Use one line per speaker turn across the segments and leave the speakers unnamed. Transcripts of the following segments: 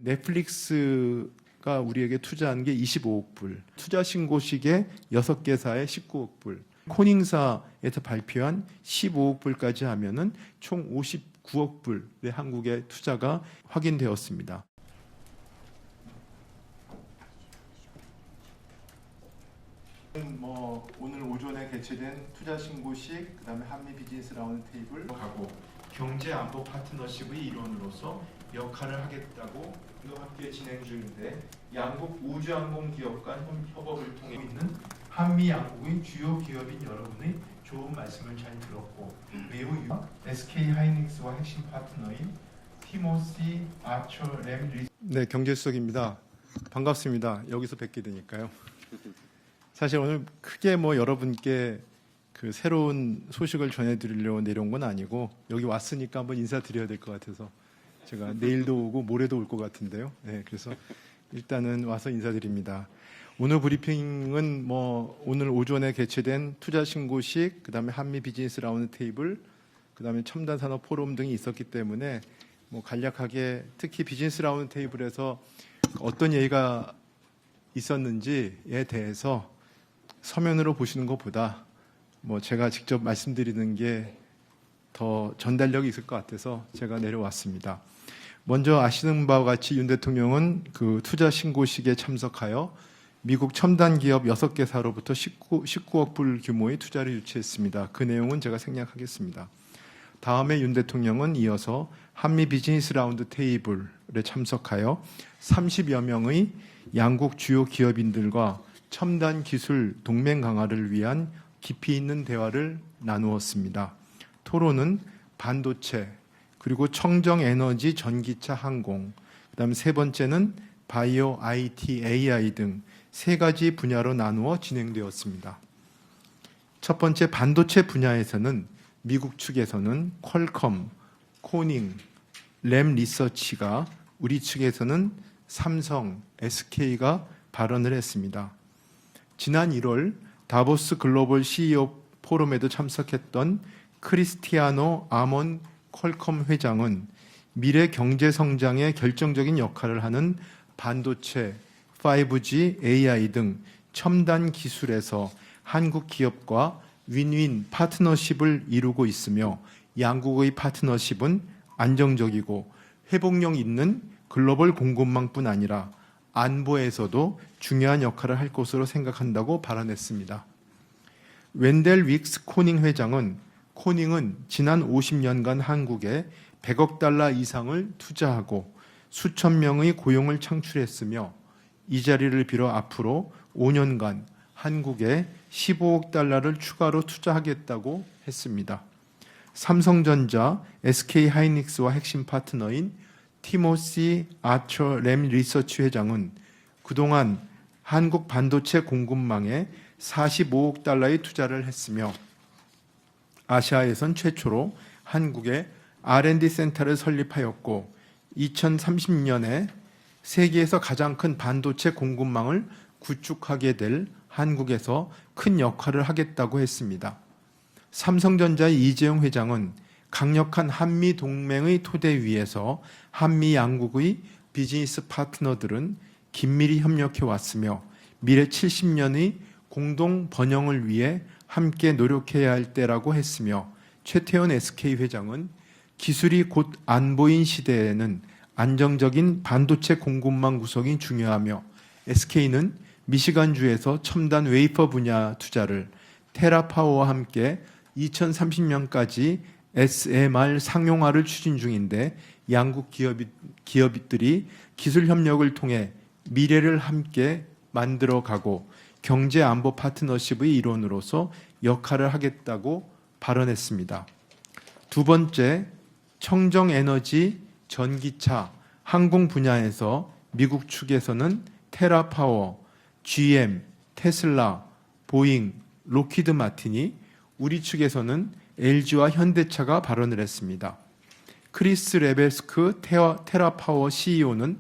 넷플릭스가 우리에게 투자한 게 25억 불, 투자 신고식에 6개사에 19억 불, 코닝사에서 발표한 15억 불까지 하면은 총 59억 불의 한국의 투자가 확인되었습니다. 오늘 오전에 개최된 투자 신고식, 그다음에 한미 비즈니스 라운드 테이블 하고 경제 안보 파트너십의 일원으로서 역할을 하겠다고 함께 진행 중인데, 양국 우주항공 기업 간 협업을 통해 있는 한미 양국의 주요 기업인 여러분의 좋은 말씀을 잘 들었고, 매우 SK 하이닉스와 핵심 파트너인 티모시 아처 램 네, 경제수석입니다. 반갑습니다. 여기서 뵙게 되니까요. 사실 오늘 크게 여러분께 그 새로운 소식을 전해드리려고 내려온 건 아니고, 여기 왔으니까 한번 인사드려야 될 것 같아서 제가 내일도 오고 모레도 올 것 같은데요. 네, 그래서 일단은 와서 인사드립니다. 오늘 브리핑은 오늘 오전에 개최된 투자 신고식, 그다음에 한미 비즈니스 라운드 테이블, 그다음에 첨단 산업 포럼 등이 있었기 때문에 간략하게 특히 비즈니스 라운드 테이블에서 어떤 얘기가 있었는지에 대해서 서면으로 보시는 것보다 제가 직접 말씀드리는 게 더 전달력이 있을 것 같아서 제가 내려왔습니다. 먼저 아시는 바와 같이 윤 대통령은 그 투자 신고식에 참석하여 미국 첨단 기업 6개사로부터 19억 불 규모의 투자를 유치했습니다. 그 내용은 제가 생략하겠습니다. 다음에 윤 대통령은 이어서 한미 비즈니스 라운드 테이블에 참석하여 30여 명의 양국 주요 기업인들과 첨단 기술 동맹 강화를 위한 깊이 있는 대화를 나누었습니다. 토론은 반도체, 그리고 청정 에너지, 전기차, 항공, 그다음 세 번째는 바이오, IT, AI 등 세 가지 분야로 나누어 진행되었습니다. 첫 번째 반도체 분야에서는 미국 측에서는 퀄컴, 코닝, 램 리서치가, 우리 측에서는 삼성, SK가 발언을 했습니다. 지난 1월 다보스 글로벌 CEO 포럼에도 참석했던 크리스티아노 아몬 퀄컴 회장은 미래 경제 성장에 결정적인 역할을 하는 반도체, 5G, AI 등 첨단 기술에서 한국 기업과 윈윈 파트너십을 이루고 있으며, 양국의 파트너십은 안정적이고 회복력 있는 글로벌 공급망뿐 아니라 안보에서도 중요한 역할을 할 것으로 생각한다고 발언했습니다. 웬델 윅스 코닝 회장은 코닝은 지난 50년간 한국에 100억 달러 이상을 투자하고 수천 명의 고용을 창출했으며, 이 자리를 빌어 앞으로 5년간 한국에 15억 달러를 추가로 투자하겠다고 했습니다. 삼성전자, SK 하이닉스와 핵심 파트너인 티모시 아처 램 리서치 회장은 그동안 한국 반도체 공급망에 45억 달러의 투자를 했으며, 아시아에선 최초로 한국에 R&D 센터를 설립하였고 2030년에 세계에서 가장 큰 반도체 공급망을 구축하게 될 한국에서 큰 역할을 하겠다고 했습니다. 삼성전자의 이재용 회장은 강력한 한미 동맹의 토대 위에서 한미 양국의 비즈니스 파트너들은 긴밀히 협력해 왔으며, 미래 70년의 공동 번영을 위해 함께 노력해야 할 때라고 했으며, 최태원 SK 회장은 기술이 곧 안보인 시대에는 안정적인 반도체 공급망 구성이 중요하며, SK는 미시간주에서 첨단 웨이퍼 분야 투자를 테라파워와 함께 2030년까지 SMR 상용화를 추진 중인데, 양국 기업들이 기술 협력을 통해 미래를 함께 만들어가고 경제 안보 파트너십의 일원으로서 역할을 하겠다고 발언했습니다. 두 번째, 청정 에너지, 전기차, 항공 분야에서 미국 측에서는 테라파워, GM, 테슬라, 보잉, 로키드 마틴이, 우리 측에서는 LG와 현대차가 발언을 했습니다. 크리스 레베스크 테라파워 CEO는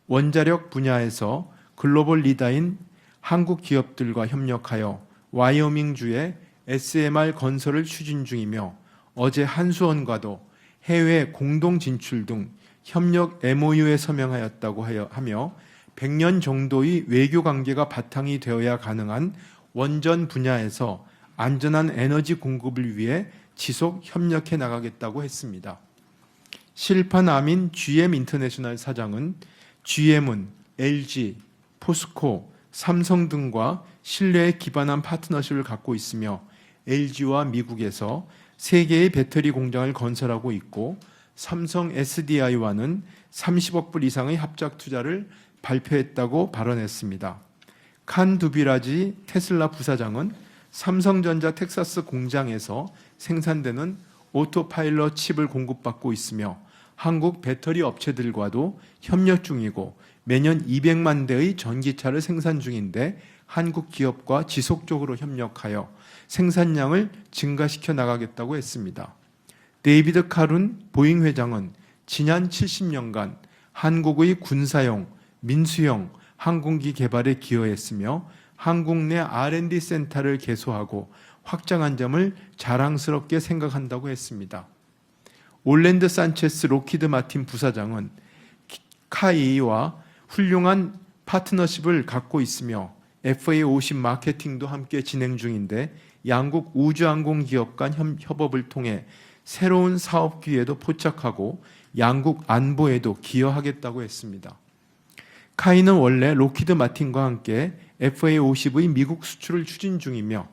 원자력 분야에서 글로벌 리더인 한국 기업들과 협력하여 와이오밍주에 SMR 건설을 추진 중이며, 어제 한수원과도 해외 공동 진출 등 협력 MOU에 서명하였다고 하며 100년 정도의 외교 관계가 바탕이 되어야 가능한 원전 분야에서 안전한 에너지 공급을 위해 지속 협력해 나가겠다고 했습니다. 실판 아민 GM 인터내셔널 사장은 GM은 LG, 포스코, 삼성 등과 신뢰에 기반한 파트너십을 갖고 있으며 LG와 미국에서 3개의 배터리 공장을 건설하고 있고 삼성 SDI와는 30억 불 이상의 합작 투자를 발표했다고 발언했습니다. 칸 두비라지 테슬라 부사장은 삼성전자 텍사스 공장에서 생산되는 오토파일럿 칩을 공급받고 있으며 한국 배터리 업체들과도 협력 중이고 매년 200만 대의 전기차를 생산 중인데 한국 기업과 지속적으로 협력하여 생산량을 증가시켜 나가겠다고 했습니다. 데이비드 카룬 보잉 회장은 지난 70년간 한국의 군사용, 민수용 항공기 개발에 기여했으며 한국 내 R&D 센터를 개소하고 확장한 점을 자랑스럽게 생각한다고 했습니다. 올랜드 산체스 로키드 마틴 부사장은 카이와 훌륭한 파트너십을 갖고 있으며 FA50 마케팅도 함께 진행 중인데 양국 우주항공 기업 간 협업을 통해 새로운 사업 기회도 포착하고 양국 안보에도 기여하겠다고 했습니다. 카이는 원래 로키드 마틴과 함께 FA50의 미국 수출을 추진 중이며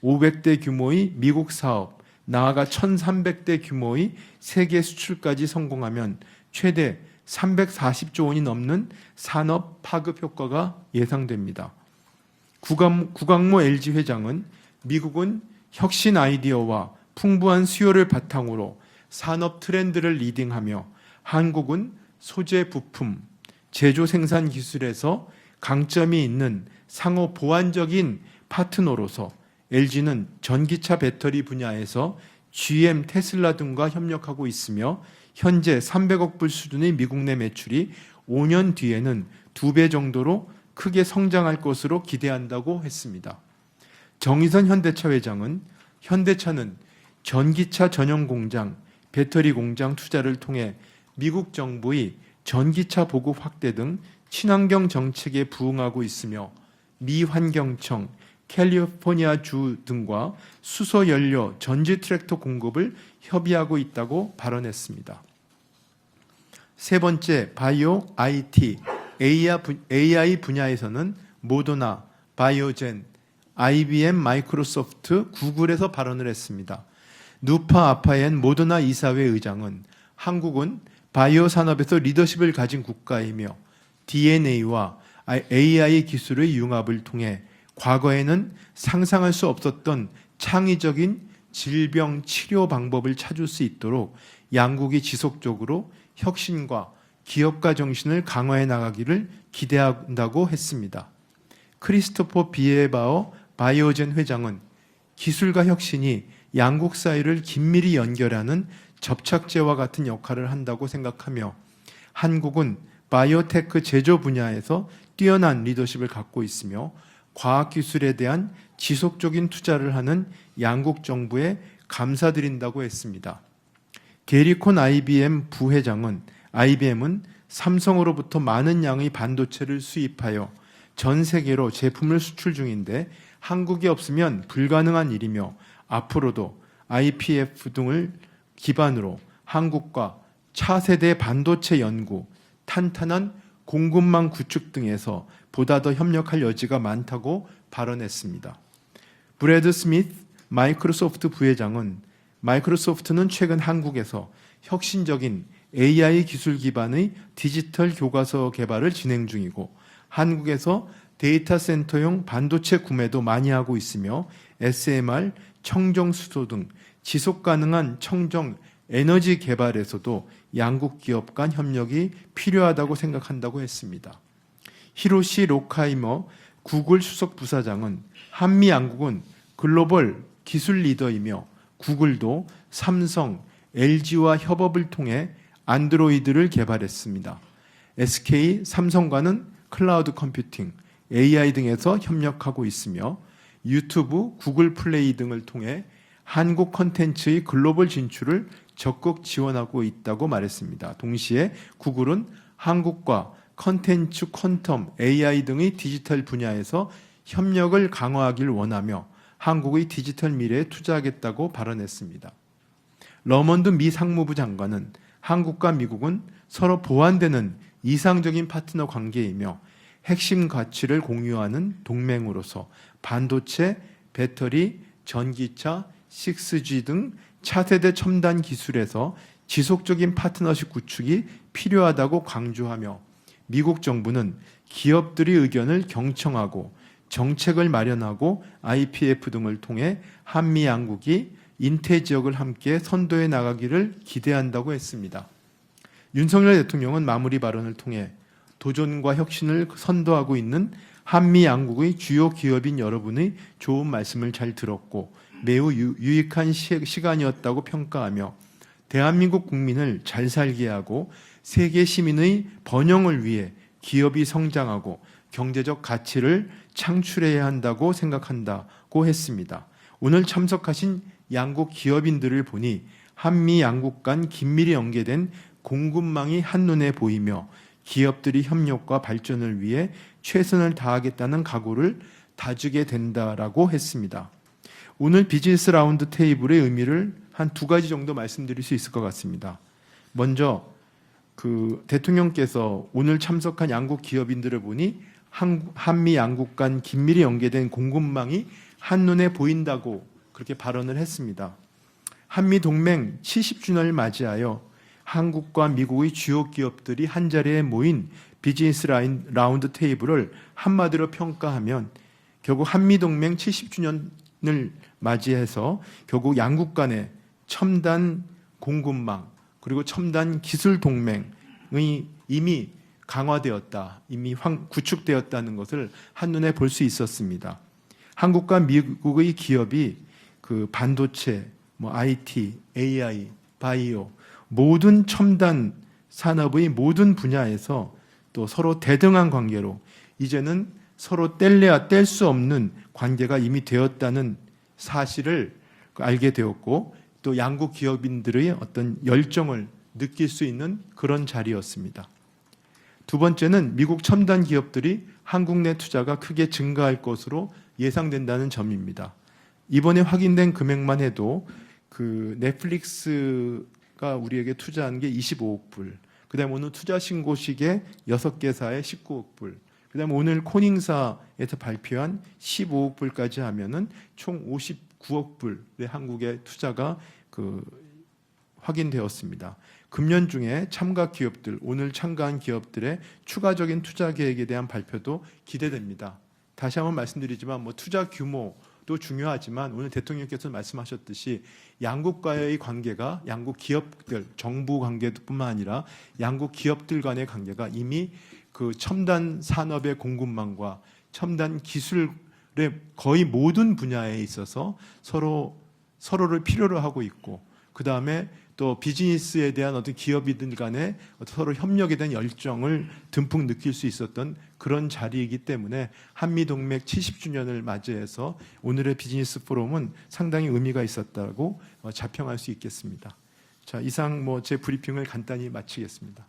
500대 규모의 미국 사업, 나아가 1300대 규모의 세계 수출까지 성공하면 최대 340조 원이 넘는 산업 파급 효과가 예상됩니다. 구광모 LG 회장은 미국은 혁신 아이디어와 풍부한 수요를 바탕으로 산업 트렌드를 리딩하며 한국은 소재 부품, 제조 생산 기술에서 강점이 있는 상호 보완적인 파트너로서 LG는 전기차 배터리 분야에서 GM, 테슬라 등과 협력하고 있으며 현재 300억 불 수준의 미국 내 매출이 5년 뒤에는 2배 정도로 크게 성장할 것으로 기대한다고 했습니다. 정의선 현대차 회장은 현대차는 전기차 전용 공장, 배터리 공장 투자를 통해 미국 정부의 전기차 보급 확대 등 친환경 정책에 부응하고 있으며 미 환경청, 캘리포니아주 등과 수소 연료 전지 트랙터 공급을 협의하고 있다고 발언했습니다. 세 번째, 바이오, IT, AI 분야에서는 모더나, 바이오젠, IBM, 마이크로소프트, 구글에서 발언을 했습니다. 누파 아파엔 모더나 이사회 의장은 한국은 바이오 산업에서 리더십을 가진 국가이며 DNA와 AI 기술의 융합을 통해 과거에는 상상할 수 없었던 창의적인 질병 치료 방법을 찾을 수 있도록 양국이 지속적으로 혁신과 기업가 정신을 강화해 나가기를 기대한다고 했습니다. 크리스토퍼 비에바어 바이오젠 회장은 기술과 혁신이 양국 사이를 긴밀히 연결하는 접착제와 같은 역할을 한다고 생각하며 한국은 바이오테크 제조 분야에서 뛰어난 리더십을 갖고 있으며 과학기술에 대한 지속적인 투자를 하는 양국 정부에 감사드린다고 했습니다. 게리콘 IBM 부회장은 IBM은 삼성으로부터 많은 양의 반도체를 수입하여 전 세계로 제품을 수출 중인데 한국이 없으면 불가능한 일이며 앞으로도 IPF 등을 기반으로 한국과 차세대 반도체 연구, 탄탄한 공급망 구축 등에서 보다 더 협력할 여지가 많다고 발언했습니다. 브래드 스미스 마이크로소프트 부회장은 마이크로소프트는 최근 한국에서 혁신적인 AI 기술 기반의 디지털 교과서 개발을 진행 중이고 한국에서 데이터 센터용 반도체 구매도 많이 하고 있으며 SMR, 청정 수소 등 지속 가능한 청정 에너지 개발에서도 양국 기업 간 협력이 필요하다고 생각한다고 했습니다. 히로시 로카이머 구글 수석 부사장은 한미 양국은 글로벌 기술 리더이며 구글도 삼성, LG와 협업을 통해 안드로이드를 개발했습니다. SK, 삼성과는 클라우드 컴퓨팅, AI 등에서 협력하고 있으며 유튜브, 구글 플레이 등을 통해 한국 콘텐츠의 글로벌 진출을 적극 지원하고 있다고 말했습니다. 동시에 구글은 한국과 컨텐츠, 퀀텀, AI 등의 디지털 분야에서 협력을 강화하길 원하며 한국의 디지털 미래에 투자하겠다고 발언했습니다. 러먼드 미 상무부 장관은 한국과 미국은 서로 보완되는 이상적인 파트너 관계이며 핵심 가치를 공유하는 동맹으로서 반도체, 배터리, 전기차, 6G 등 차세대 첨단 기술에서 지속적인 파트너십 구축이 필요하다고 강조하며 미국 정부는 기업들의 의견을 경청하고 정책을 마련하고 IPF 등을 통해 한미 양국이 인태 지역을 함께 선도해 나가기를 기대한다고 했습니다. 윤석열 대통령은 마무리 발언을 통해 도전과 혁신을 선도하고 있는 한미 양국의 주요 기업인 여러분의 좋은 말씀을 잘 들었고 매우 유익한 시간이었다고 평가하며 대한민국 국민을 잘 살게 하고 세계 시민의 번영을 위해 기업이 성장하고 경제적 가치를 창출해야 한다고 생각한다고 했습니다. 오늘 참석하신 양국 기업인들을 보니 한미 양국 간 긴밀히 연계된 공급망이 한눈에 보이며 기업들이 협력과 발전을 위해 최선을 다하겠다는 각오를 다지게 된다라고 했습니다. 오늘 비즈니스 라운드 테이블의 의미를 한 두 가지 정도 말씀드릴 수 있을 것 같습니다. 먼저 대통령께서 오늘 참석한 양국 기업인들을 보니 한미 양국 간 긴밀히 연계된 공급망이 한눈에 보인다고 그렇게 발언을 했습니다. 한미 동맹 70주년을 맞이하여 한국과 미국의 주요 기업들이 한자리에 모인 비즈니스 라운드 테이블을 한마디로 평가하면 결국 한미 동맹 70주년을 맞이해서 결국 양국 간의 첨단 공급망 그리고 첨단 기술 동맹이 이미 강화되었다, 이미 구축되었다는 것을 한눈에 볼 수 있었습니다. 한국과 미국의 기업이 반도체, IT, AI, 바이오 모든 첨단 산업의 모든 분야에서 또 서로 대등한 관계로 이제는 서로 뗄래야 뗄 수 없는 관계가 이미 되었다는 사실을 알게 되었고 또 양국 기업인들의 어떤 열정을 느낄 수 있는 그런 자리였습니다. 두 번째는 미국 첨단 기업들이 한국 내 투자가 크게 증가할 것으로 예상된다는 점입니다. 이번에 확인된 금액만 해도 넷플릭스가 우리에게 투자한 게 25억 불, 그 다음에 오늘 투자 신고식에 6개사에 19억 불, 그 다음에 오늘 코닝사에서 발표한 15억 불까지 하면은 총 59억 불의 한국의 투자가 확인되었습니다. 금년 중에 참가 기업들, 오늘 참가한 기업들의 추가적인 투자 계획에 대한 발표도 기대됩니다. 다시 한번 말씀드리지만 투자 규모도 중요하지만 오늘 대통령께서 말씀하셨듯이 양국과의 관계가 양국 기업들, 정부 관계뿐만 아니라 양국 기업들 간의 관계가 이미 첨단 산업의 공급망과 첨단 기술의 거의 모든 분야에 있어서 서로를 필요로 하고 있고 그 다음에 또 비즈니스에 대한 어떤 기업이들 간에 서로 협력에 대한 열정을 듬뿍 느낄 수 있었던 그런 자리이기 때문에 한미동맹 70주년을 맞이해서 오늘의 비즈니스 포럼은 상당히 의미가 있었다고 자평할 수 있겠습니다. 자, 이상 제 브리핑을 간단히 마치겠습니다.